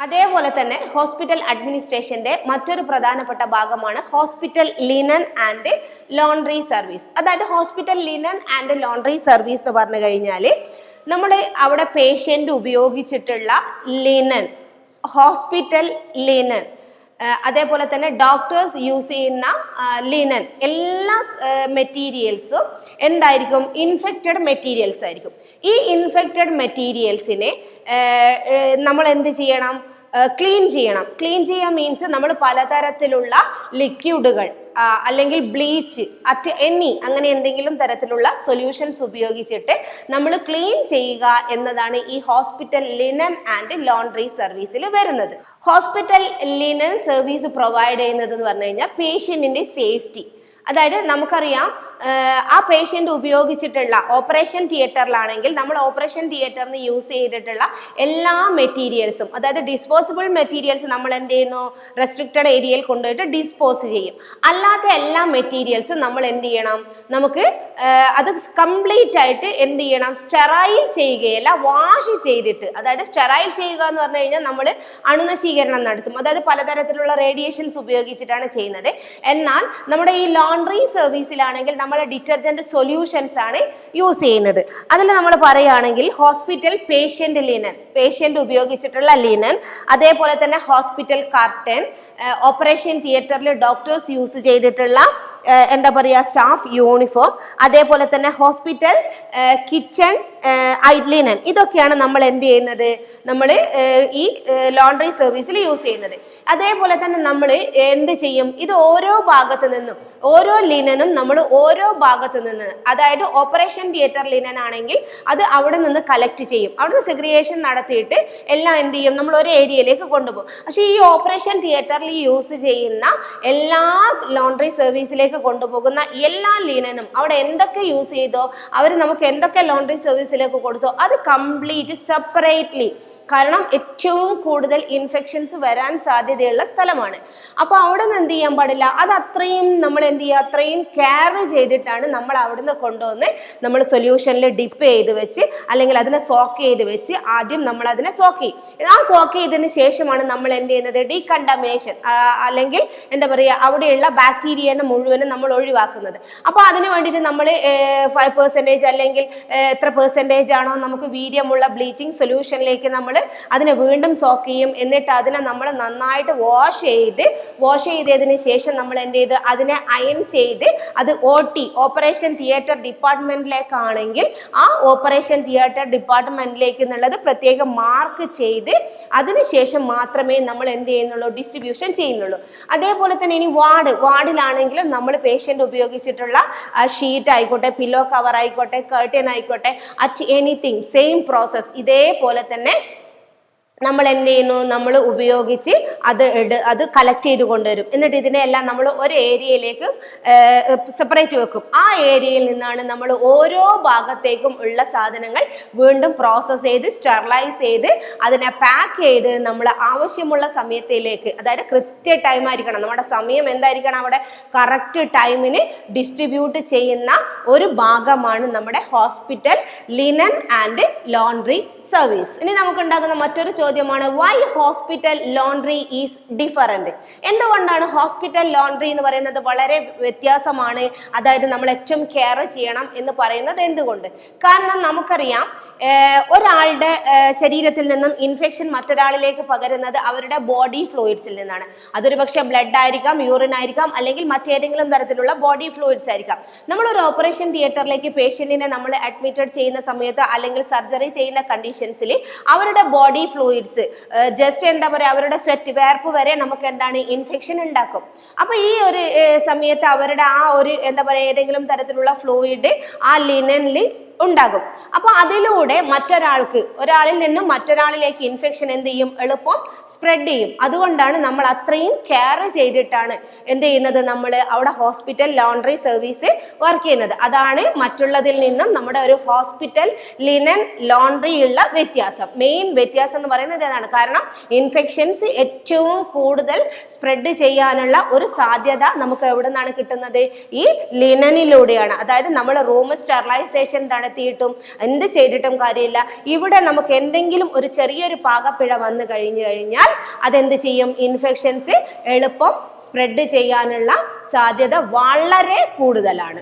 അതേപോലെ തന്നെ ഹോസ്പിറ്റൽ അഡ്മിനിസ്ട്രേഷന്റെ മറ്റൊരു പ്രധാനപ്പെട്ട ഭാഗമാണ് hospital linen and laundry service. അതായത് hospital linen and laundry service എന്ന് പറഞ്ഞു കഴിഞ്ഞാൽ നമ്മൾ അവിടെ പേഷ്യൻ്റ് ഉപയോഗിച്ചിട്ടുള്ള ലിനൻ, ഹോസ്പിറ്റൽ ലിനൻ, അതേപോലെ തന്നെ ഡോക്ടേഴ്സ് യൂസ് ചെയ്യുന്ന ലിനൻ, എല്ലാ മെറ്റീരിയൽസും എന്തായിരിക്കും? ഇൻഫെക്റ്റഡ് മെറ്റീരിയൽസ് ആയിരിക്കും. ഈ ഇൻഫെക്റ്റഡ് മെറ്റീരിയൽസിനെ നമ്മൾ എന്ത് ചെയ്യണം? ക്ലീൻ ചെയ്യണം. ക്ലീൻ ചെയ്യുക മീൻസ് നമ്മൾ പലതരത്തിലുള്ള ലിക്വിഡുകൾ അല്ലെങ്കിൽ ബ്ലീച്ച് അങ്ങനെ എന്തെങ്കിലും തരത്തിലുള്ള സൊല്യൂഷൻസ് ഉപയോഗിച്ചിട്ട് നമ്മൾ ക്ലീൻ ചെയ്യുക എന്നതാണ് ഈ ഹോസ്പിറ്റൽ ലിനൻ ആൻഡ് ലോണ്ടറി സർവീസിൽ വരുന്നത്. ഹോസ്പിറ്റൽ ലിനൻ സർവീസ് പ്രൊവൈഡ് ചെയ്യുന്നത് എന്ന് പറഞ്ഞു കഴിഞ്ഞാൽ പേഷ്യൻറ്റിൻ്റെ സേഫ്റ്റി. അതായത് നമുക്കറിയാം ആ പേഷ്യൻ്റ് ഉപയോഗിച്ചിട്ടുള്ള ഓപ്പറേഷൻ തിയേറ്ററിലാണെങ്കിൽ നമ്മൾ ഓപ്പറേഷൻ തിയേറ്ററിന് യൂസ് ചെയ്തിട്ടുള്ള എല്ലാ മെറ്റീരിയൽസും, അതായത് ഡിസ്പോസിബിൾ മെറ്റീരിയൽസ് നമ്മൾ എന്ത് ചെയ്യുന്നു? റെസ്ട്രിക്റ്റഡ് ഏരിയയിൽ കൊണ്ടുപോയിട്ട് ഡിസ്പോസ് ചെയ്യും. അല്ലാത്ത എല്ലാ മെറ്റീരിയൽസും നമ്മൾ എന്ത് ചെയ്യണം? നമുക്ക് അത് കംപ്ലീറ്റ് ആയിട്ട് എന്ത് ചെയ്യണം? സ്റ്റെറൈൽ ചെയ്യുകയല്ല, വാഷ് ചെയ്തിട്ട്. അതായത് സ്റ്റെറൈൽ ചെയ്യുക എന്ന് പറഞ്ഞു കഴിഞ്ഞാൽ നമ്മൾ അണുനശീകരണം നടത്തും. അതായത് പലതരത്തിലുള്ള റേഡിയേഷൻസ് ഉപയോഗിച്ചിട്ടാണ് ചെയ്യുന്നത്. എന്നാൽ നമ്മുടെ ഈ ലോണ്ടറി സർവീസിലാണെങ്കിൽ നമ്മൾ ഡിറ്റർജന്റ് സൊല്യൂഷൻസ് ആണ് യൂസ് ചെയ്യുന്നത്. അതിൽ നമ്മൾ പറയുകയാണെങ്കിൽ ഹോസ്പിറ്റൽ പേഷ്യൻ്റ് ലിനൻ, പേഷ്യൻ്റ് ഉപയോഗിച്ചിട്ടുള്ള ലിനൻ, അതേപോലെ തന്നെ ഹോസ്പിറ്റൽ കർട്ടൻ, ഓപ്പറേഷൻ തിയേറ്ററിൽ ഡോക്ടേഴ്സ് യൂസ് ചെയ്തിട്ടുള്ള എന്താ പറയുക സ്റ്റാഫ് യൂണിഫോം, അതേപോലെ തന്നെ ഹോസ്പിറ്റൽ കിച്ചൺ ലിനൻ, ഇതൊക്കെയാണ് നമ്മൾ എന്ത് ചെയ്യുന്നത്? നമ്മൾ ഈ ലോണ്ടറി സർവീസിൽ യൂസ് ചെയ്യുന്നത്. അതേപോലെ തന്നെ നമ്മൾ എന്ത് ചെയ്യും? ഇത് ഓരോ ഭാഗത്ത് നിന്നും, ഓരോ ലിനനും നമ്മൾ ഓരോ ഭാഗത്ത് നിന്ന്, അതായത് ഓപ്പറേഷൻ തിയേറ്റർ ലിനൻ ആണെങ്കിൽ അത് അവിടെ നിന്ന് കളക്ട് ചെയ്യും. അവിടുന്ന് സെഗ്രിഗേഷൻ നടത്തിയിട്ട് എല്ലാം എന്ത് ചെയ്യും? നമ്മൾ ഒരു ഏരിയയിലേക്ക് കൊണ്ടുപോകും. പക്ഷേ ഈ ഓപ്പറേഷൻ തിയേറ്ററിൽ യൂസ് ചെയ്യുന്ന എല്ലാ ലോണ്ടറി സർവീസിലേക്ക് കൊണ്ടുപോകുന്ന എല്ലാ ലിനനും അവിടെ എന്തൊക്കെ യൂസ് ചെയ്തോ, അവർ നമുക്ക് എന്തൊക്കെ ലോണ്ടറി സർവീസിലേക്ക് കൊടുത്തോ, അത് കംപ്ലീറ്റ് സെപ്പറേറ്റ്ലി, കാരണം ഏറ്റവും കൂടുതൽ ഇൻഫെക്ഷൻസ് വരാൻ സാധ്യതയുള്ള സ്ഥലമാണ്. അപ്പോൾ അവിടെ നിന്ന് എന്ത് ചെയ്യാൻ പാടില്ല, അത് അത്രയും നമ്മൾ എന്ത് ചെയ്യുക? അത്രയും കെയർ ചെയ്തിട്ടാണ് നമ്മൾ അവിടുന്ന് കൊണ്ടുവന്ന് നമ്മൾ സൊല്യൂഷനിൽ ഡിപ്പ് ചെയ്ത് വെച്ച്, അല്ലെങ്കിൽ അതിനെ സോക്ക് ചെയ്ത് വെച്ച്, ആദ്യം നമ്മൾ അതിനെ സോക്ക് ചെയ്യും. ആ സോക്ക് ചെയ്തതിന് ശേഷമാണ് നമ്മൾ എന്ത് ചെയ്യുന്നത്? ഡീകണ്ടമിനേഷൻ അല്ലെങ്കിൽ എന്താ പറയുക, അവിടെയുള്ള ബാക്ടീരിയനെ മുഴുവനും നമ്മൾ ഒഴിവാക്കുന്നത്. അപ്പോൾ അതിന് വേണ്ടിയിട്ട് നമ്മൾ 5% അല്ലെങ്കിൽ എത്ര പെർസെൻറ്റേജ് ആണോ നമുക്ക് വീര്യമുള്ള ബ്ലീച്ചിങ് സൊല്യൂഷനിലേക്ക് നമ്മൾ അതിനെ വീണ്ടും സോക്ക് ചെയ്യും. എന്നിട്ട് അതിനെ നമ്മൾ നന്നായിട്ട് വാഷ് ചെയ്തതിന് ശേഷം നമ്മൾ എന്ത് ചെയ്ത് അതിനെ അയൺ ചെയ്ത് അത് ഓപ്പറേഷൻ തിയേറ്റർ ഡിപ്പാർട്ട്മെന്റിലേക്കാണെങ്കിൽ ആ ഓപ്പറേഷൻ തിയേറ്റർ ഡിപ്പാർട്ട്മെന്റിലേക്ക് എന്നുള്ളത് പ്രത്യേകം മാർക്ക് ചെയ്ത് അതിനുശേഷം മാത്രമേ നമ്മൾ എന്ത് ചെയ്യുന്നുള്ളൂ? ഡിസ്ട്രിബ്യൂഷൻ ചെയ്യുന്നുള്ളൂ. അതേപോലെ തന്നെ ഇനി വാർഡിലാണെങ്കിലും നമ്മൾ പേഷ്യൻ്റ് ഉപയോഗിച്ചിട്ടുള്ള ഷീറ്റ് ആയിക്കോട്ടെ, പില്ലോ കവർ ആയിക്കോട്ടെ, കർട്ടൻ ആയിക്കോട്ടെ, എനിത്തിങ് സെയിം പ്രോസസ് ഇതേപോലെ തന്നെ നമ്മൾ എന്ത് ചെയ്യുന്നു? നമ്മൾ ഉപയോഗിച്ച് അത് കളക്ട് ചെയ്ത് കൊണ്ടുവരും. എന്നിട്ട് ഇതിനെല്ലാം നമ്മൾ ഒരു ഏരിയയിലേക്ക് സെപ്പറേറ്റ് വെക്കും. ആ ഏരിയയിൽ നിന്നാണ് നമ്മൾ ഓരോ ഭാഗത്തേക്കും ഉള്ള സാധനങ്ങൾ വീണ്ടും പ്രോസസ്സ് ചെയ്ത് സ്റ്റെറിലൈസ് ചെയ്ത് അതിനെ പാക്ക് ചെയ്ത് നമ്മൾ ആവശ്യമുള്ള സമയത്തിലേക്ക്, അതായത് കൃത്യ ടൈം ആയിരിക്കണം, നമ്മുടെ സമയം എന്തായിരിക്കണം? അവിടെ കറക്റ്റ് ടൈമിന് ഡിസ്ട്രിബ്യൂട്ട് ചെയ്യുന്ന ഒരു ഭാഗമാണ് നമ്മുടെ hospital linen and laundry service. ഇനി നമുക്കുണ്ടാകുന്ന മറ്റൊരു ചോദ്യമാണ് why hospital laundry is different. എന്തുകൊണ്ടാണ് ഹോസ്പിറ്റൽ ലോണ്ടറി എന്ന് പറയുന്നത് വളരെ വ്യത്യാസമാണ്, അതായത് നമ്മൾ ഏറ്റവും കെയർ ചെയ്യണം എന്ന് പറയുന്നത് എന്തുകൊണ്ട്? കാരണം നമുക്കറിയാം ഒരാളുടെ ശരീരത്തിൽ നിന്നും ഇൻഫെക്ഷൻ മറ്റൊരാളിലേക്ക് പകരുന്നത് അവരുടെ ബോഡി ഫ്ലൂയിഡ്സിൽ നിന്നാണ്. അതൊരു പക്ഷേ ബ്ലഡ് ആയിരിക്കാം, യൂറിൻ ആയിരിക്കാം, അല്ലെങ്കിൽ മറ്റേതെങ്കിലും തരത്തിലുള്ള ബോഡി ഫ്ലൂയിഡ്സ് ആയിരിക്കാം. നമ്മളൊരു ഓപ്പറേഷൻ തിയേറ്ററിലേക്ക് പേഷ്യൻറ്റിനെ നമ്മൾ അഡ്മിറ്റഡ് ചെയ്യുന്ന സമയത്ത് അല്ലെങ്കിൽ സർജറി ചെയ്യുന്ന കണ്ടീഷൻസിൽ അവരുടെ ബോഡി ഫ്ലൂയിഡ്സ് ജസ്റ്റ് എന്താ പറയുക, അവരുടെ സ്വെറ്റ് വേർപ്പ് വരെ നമുക്ക് എന്താണ് ഇൻഫെക്ഷൻ ഉണ്ടാക്കും. അപ്പോൾ ഈ ഒരു സമയത്ത് അവരുടെ ആ ഒരു എന്താ പറയുക ഏതെങ്കിലും തരത്തിലുള്ള ഫ്ലൂയിഡ് ആ ലിനനിൽ ഉണ്ടാകും. അപ്പോൾ അതിലൂടെ ഒരാളിൽ നിന്നും മറ്റൊരാളിലേക്ക് ഇൻഫെക്ഷൻ എന്ത് ചെയ്യും? എളുപ്പം സ്പ്രെഡ് ചെയ്യും. അതുകൊണ്ടാണ് നമ്മൾ അത്രയും കെയർ ചെയ്തിട്ടാണ് എന്ത് ചെയ്യുന്നത്? നമ്മൾ അവിടെ ഹോസ്പിറ്റൽ ലോണ്ടറി സർവീസ് വർക്ക് ചെയ്യുന്നത്. അതാണ് മറ്റുള്ളതിൽ നിന്നും നമ്മുടെ ഒരു ഹോസ്പിറ്റൽ ലിനൻ ലോണ്ടറി ഉള്ള വ്യത്യാസം. മെയിൻ വ്യത്യാസം എന്ന് പറയുന്നത് ഇതാണ്. കാരണം ഇൻഫെക്ഷൻസ് ഏറ്റവും കൂടുതൽ സ്പ്രെഡ് ചെയ്യാനുള്ള ഒരു സാധ്യത നമുക്ക് എവിടെ നിന്നാണ് കിട്ടുന്നത്? ഈ ലിനനിലൂടെയാണ്. അതായത് നമ്മൾ റൂം സ്റ്റെറിലൈസേഷൻ നടത്തിയിട്ടും എന്ത് ചെയ്തിട്ടും കാര്യമില്ല. ഇവിടെ നമുക്ക് എന്തെങ്കിലും ഒരു ചെറിയൊരു പാകപ്പിഴ വന്നു കഴിഞ്ഞാൽ അതെന്ത് ചെയ്യും? ഇൻഫെക്ഷൻസ് എളുപ്പം സ്പ്രെഡ് ചെയ്യാനുള്ള സാധ്യത വളരെ കൂടുതലാണ്.